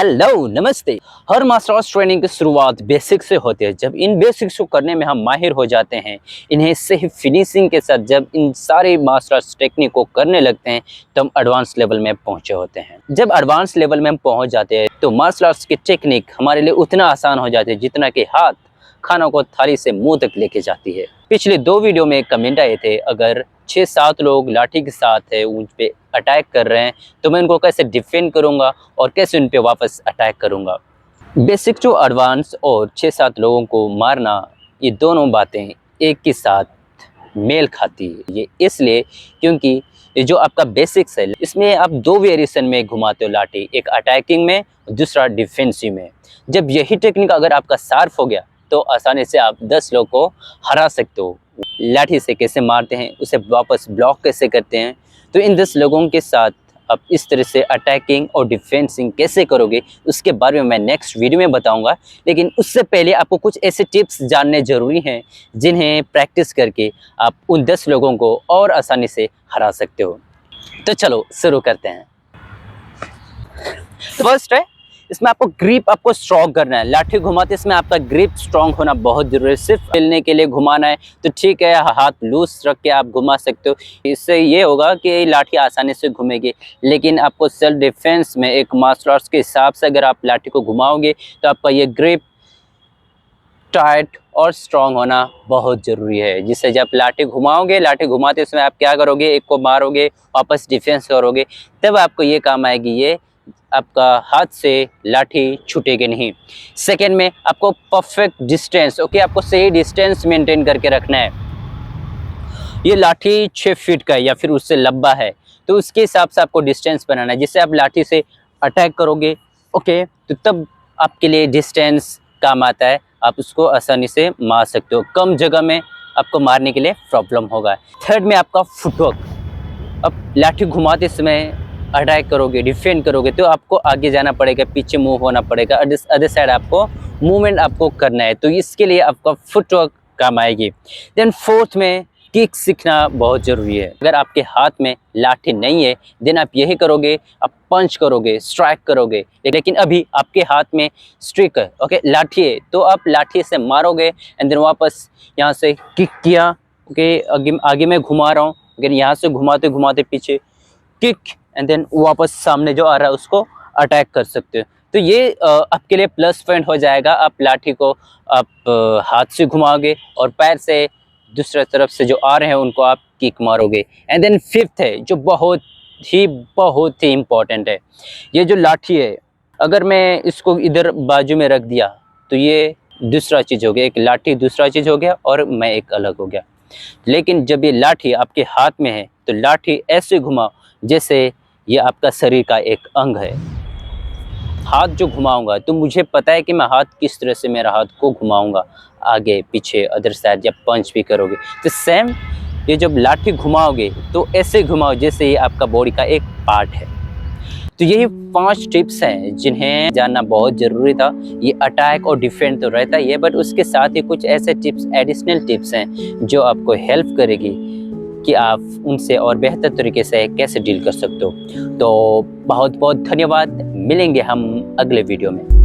Hello नमस्ते। हर martial arts training की शुरुआत बेसिक से होती है। जब इन बेसिक्स को करने में हम माहिर हो जाते हैं, इन्हें सही फिनिशिंग के साथ जब इन सारे मार्शल आर्ट्स टेक्निक को करने लगते हैं तो हम एडवांस लेवल में पहुंचे होते हैं। जब एडवांस लेवल में हम पहुंच जाते हैं तो मार्शल आर्ट्स की टेक्निक हमारे लिए उतना आसान हो जाती है जितना कि हाथ खानों को थाली से मुंह तक लेके जाती है। पिछले 2 वीडियो में कमेंट आए थे, अगर 6-7 लोग लाठी के साथ है उन पे अटैक कर रहे हैं तो मैं उनको कैसे डिफेंड करूंगा और कैसे उन पे वापस अटैक करूंगा। बेसिक टू एडवांस और 6-7 लोगों को मारना, ये दोनों बातें एक के साथ मेल खाती है। ये इसलिए क्योंकि ये जो आपका बेसिक्स है इसमें आप 2 वेरिएशन में घुमाते हो लाठी, एक अटैकिंग में, दूसरा डिफेंसिव में। जब यही टेक्निक अगर आपका शार्प हो गया तो आसानी से आप 10 लोग को हरा सकते हो। लाठी से कैसे मारते हैं, उसे वापस ब्लॉक कैसे करते हैं, तो इन 10 लोगों के साथ आप इस तरह से अटैकिंग और डिफेंसिंग कैसे करोगे उसके बारे में मैं नेक्स्ट वीडियो में बताऊंगा। लेकिन उससे पहले आपको कुछ ऐसे टिप्स जानने ज़रूरी हैं जिन्हें प्रैक्टिस करके आप उन 10 लोगों को और आसानी से हरा सकते हो। तो चलो शुरू करते हैं। फर्स्ट है, इसमें आपको ग्रिप आपको स्ट्रॉन्ग करना है। लाठी घुमाते इसमें आपका ग्रिप स्ट्रॉन्ग होना बहुत जरूरी है। सिर्फ खेलने के लिए घुमाना है तो ठीक है, हाथ लूज रख के आप घुमा सकते हो, इससे ये होगा कि लाठी आसानी से घूमेगी। लेकिन आपको सेल्फ डिफेंस में एक मार्शल आर्ट्स के हिसाब से अगर आप लाठी को घुमाओगे तो आपका ये ग्रिप टाइट और स्ट्रॉन्ग होना बहुत ज़रूरी है। जिससे जब लाठी घुमाओगे, लाठी घुमाते समय आप क्या करोगे, एक को मारोगे वापस डिफेंस करोगे, तब आपको ये काम आएगी, ये आपका हाथ से लाठी छूटेगी नहीं। सेकेंड में आपको परफेक्ट डिस्टेंस, ओके, आपको सही डिस्टेंस मेंटेन करके रखना है। ये लाठी 6 फीट का है या फिर उससे लंबा है तो उसके हिसाब से आपको डिस्टेंस बनाना है। जिससे आप लाठी से अटैक करोगे, ओके, तो तब आपके लिए डिस्टेंस काम आता है, आप उसको आसानी से मार सकते हो। कम जगह में आपको मारने के लिए प्रॉब्लम होगा। थर्ड में आपका फुटवर्क। अब लाठी घुमाते समय अटैक करोगे, डिफेंड करोगे तो आपको आगे जाना पड़ेगा, पीछे मूव होना पड़ेगा, अदर साइड आपको मूवमेंट आपको करना है, तो इसके लिए आपका फुटवर्क काम आएगी। देन फोर्थ में किक सीखना बहुत ज़रूरी है। अगर आपके हाथ में लाठी नहीं है देन आप यही करोगे, आप पंच करोगे, स्ट्राइक करोगे, लेकिन अभी आपके हाथ में स्ट्रिक है, ओके, लाठी है, तो आप लाठी से मारोगे एंड देन वापस यहाँ से किक किया, ओके, आगे मैं घुमा रहा हूँ, अगर यहाँ से घुमाते घुमाते पीछे किक एंड देन वापस सामने जो आ रहा है उसको अटैक कर सकते हो। तो ये आपके लिए प्लस पॉइंट हो जाएगा। आप लाठी को आप हाथ से घुमाओगे और पैर से दूसरे तरफ से जो आ रहे हैं उनको आप किक मारोगे। एंड देन फिफ्थ है जो बहुत ही इम्पोर्टेंट है, ये जो लाठी है, अगर मैं इसको इधर बाजू में रख दिया तो ये दूसरा चीज़ हो गया, एक लाठी दूसरा चीज़ हो गया और मैं एक अलग हो गया। लेकिन जब ये लाठी आपके हाथ में है तो लाठी ऐसे घुमाओ जैसे ये आपका शरीर का एक अंग है। हाथ जो घुमाऊंगा तो मुझे पता है कि मैं हाथ किस तरह से मेरा हाथ को घुमाऊंगा, आगे पीछे अदर साइड, जब पंच भी करोगे तो सेम ये जब लाठी घुमाओगे तो ऐसे घुमाओ जैसे ये आपका बॉडी का एक पार्ट है। तो यही 5 टिप्स हैं जिन्हें जानना बहुत ज़रूरी था। ये अटैक और डिफेंड तो रहता ही है, बट उसके साथ ही कुछ ऐसे टिप्स, एडिशनल टिप्स हैं जो आपको हेल्प करेगी कि आप उनसे और बेहतर तरीके से कैसे डील कर सकते हो। तो बहुत बहुत धन्यवाद, मिलेंगे हम अगले वीडियो में।